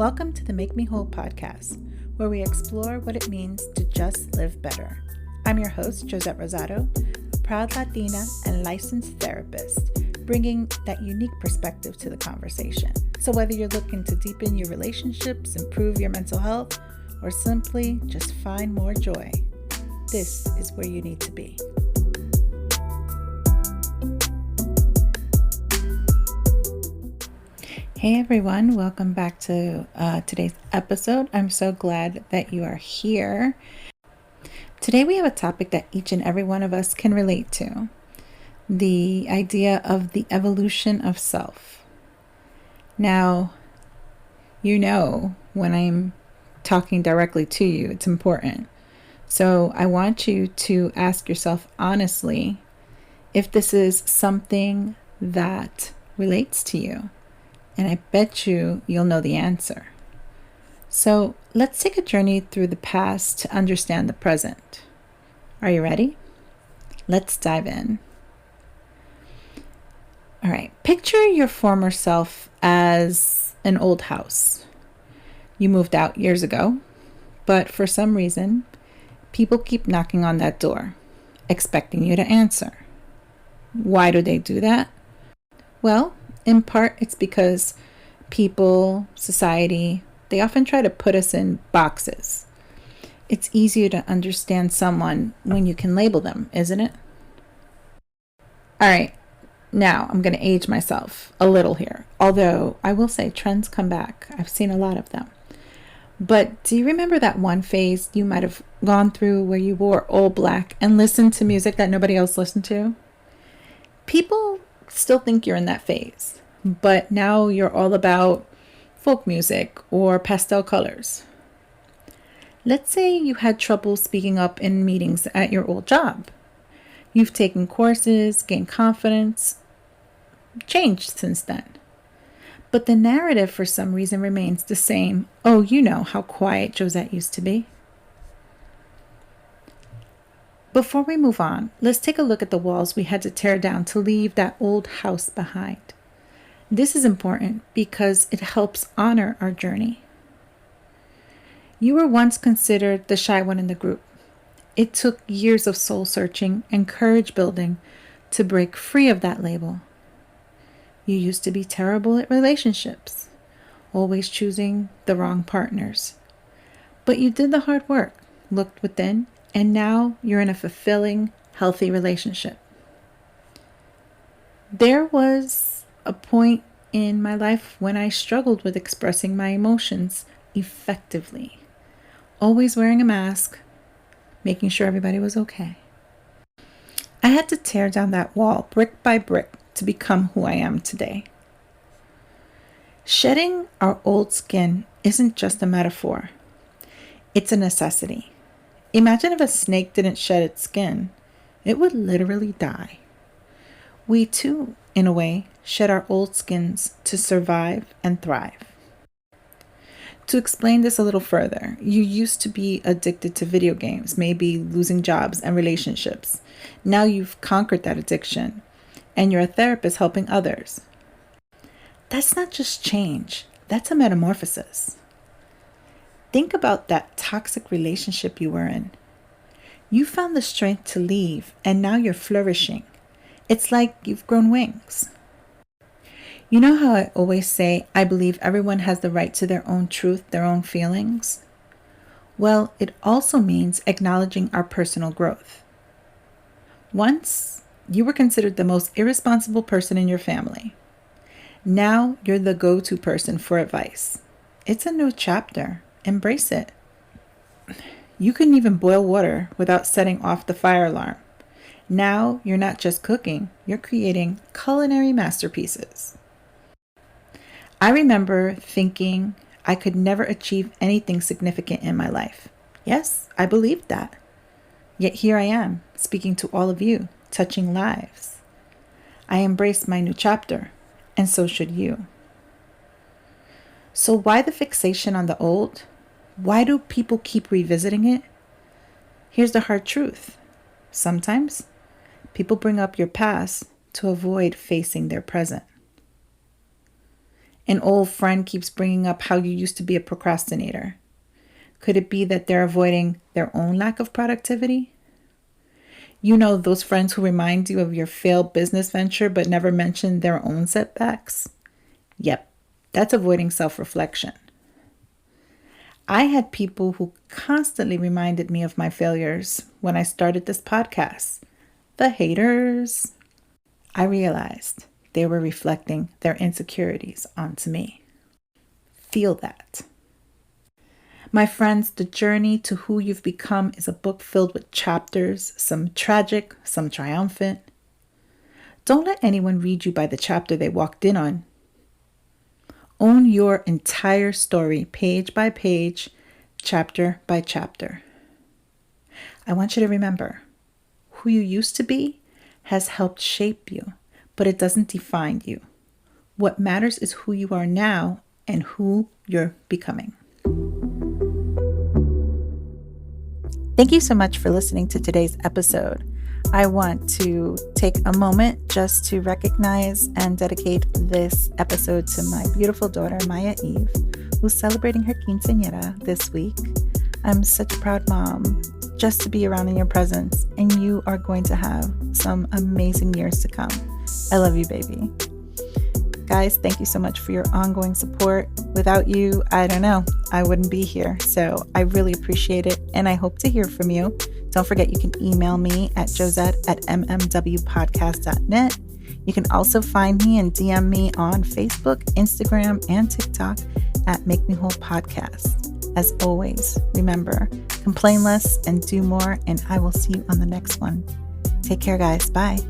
Welcome to the Make Me Whole podcast, where we explore what it means to just live better. I'm your host, Josette Rosado, a proud Latina and licensed therapist, bringing that unique perspective to the conversation. So whether you're looking to deepen your relationships, improve your mental health, or simply just find more joy, this is where you need to be. Hey everyone, welcome back to today's episode. I'm so glad that you are here. Today we have a topic that each and every one of us can relate to. The idea of the evolution of self. Now, you know when I'm talking directly to you, it's important. So I want you to ask yourself honestly if this is something that relates to you. And I bet you'll know the answer. So let's take a journey through the past to understand the present. Are you ready? Let's dive in. All right, picture your former self as an old house. You moved out years ago, but for some reason, people keep knocking on that door, expecting you to answer. Why do they do that? Well, in part, it's because people, society, they often try to put us in boxes. It's easier to understand someone when you can label them, isn't it? All right, now I'm going to age myself a little here. Although I will say trends come back. I've seen a lot of them. But do you remember that one phase you might have gone through where you wore all black and listened to music that nobody else listened to? People still think you're in that phase, but now you're all about folk music or pastel colors. Let's say you had trouble speaking up in meetings at your old job. You've taken courses, gained confidence, changed since then. But the narrative for some reason remains the same. Oh, you know how quiet Josette used to be. Before we move on, let's take a look at the walls we had to tear down to leave that old house behind. This is important because it helps honor our journey. You were once considered the shy one in the group. It took years of soul searching and courage building to break free of that label. You used to be terrible at relationships, always choosing the wrong partners. But you did the hard work, looked within, and now you're in a fulfilling, healthy relationship. There was a point in my life when I struggled with expressing my emotions effectively. Always wearing a mask, making sure everybody was okay. I had to tear down that wall brick by brick to become who I am today. Shedding our old skin isn't just a metaphor. It's a necessity. Imagine if a snake didn't shed its skin. It would literally die. We too, in a way, shed our old skins to survive and thrive. To explain this a little further, you used to be addicted to video games, maybe losing jobs and relationships. Now you've conquered that addiction, and you're a therapist helping others. That's not just change, that's a metamorphosis. Think about that toxic relationship you were in. You found the strength to leave, and now you're flourishing. It's like you've grown wings. You know how I always say, I believe everyone has the right to their own truth, their own feelings? Well, it also means acknowledging our personal growth. Once, you were considered the most irresponsible person in your family. Now, you're the go-to person for advice. It's a new chapter. Embrace it. You couldn't even boil water without setting off the fire alarm. Now you're not just cooking, you're creating culinary masterpieces. I remember thinking I could never achieve anything significant in my life. Yes, I believed that. Yet here I am, speaking to all of you, touching lives. I embraced my new chapter, and so should you. So why the fixation on the old? Why do people keep revisiting it? Here's the hard truth. Sometimes people bring up your past to avoid facing their present. An old friend keeps bringing up how you used to be a procrastinator. Could it be that they're avoiding their own lack of productivity? You know, those friends who remind you of your failed business venture but never mention their own setbacks? Yep, that's avoiding self-reflection. I had people who constantly reminded me of my failures when I started this podcast. The haters. I realized they were reflecting their insecurities onto me. Feel that. My friends, the journey to who you've become is a book filled with chapters, some tragic, some triumphant. Don't let anyone read you by the chapter they walked in on. Own your entire story, page by page, chapter by chapter. I want you to remember, who you used to be has helped shape you, but it doesn't define you. What matters is who you are now and who you're becoming. Thank you so much for listening to today's episode. I want to take a moment just to recognize and dedicate this episode to my beautiful daughter, Maya Eve, who's celebrating her quinceañera this week. I'm such a proud mom just to be around in your presence, and you are going to have some amazing years to come. I love you, baby. Guys, thank you so much for your ongoing support. Without you, I don't know, I wouldn't be here. So I really appreciate it, and I hope to hear from you. Don't forget, you can email me at josette@mmwpodcast.net. You can also find me and DM me on Facebook, Instagram, and TikTok at Make Me Whole Podcast. As always, remember, complain less and do more, and I will see you on the next one. Take care, guys. Bye.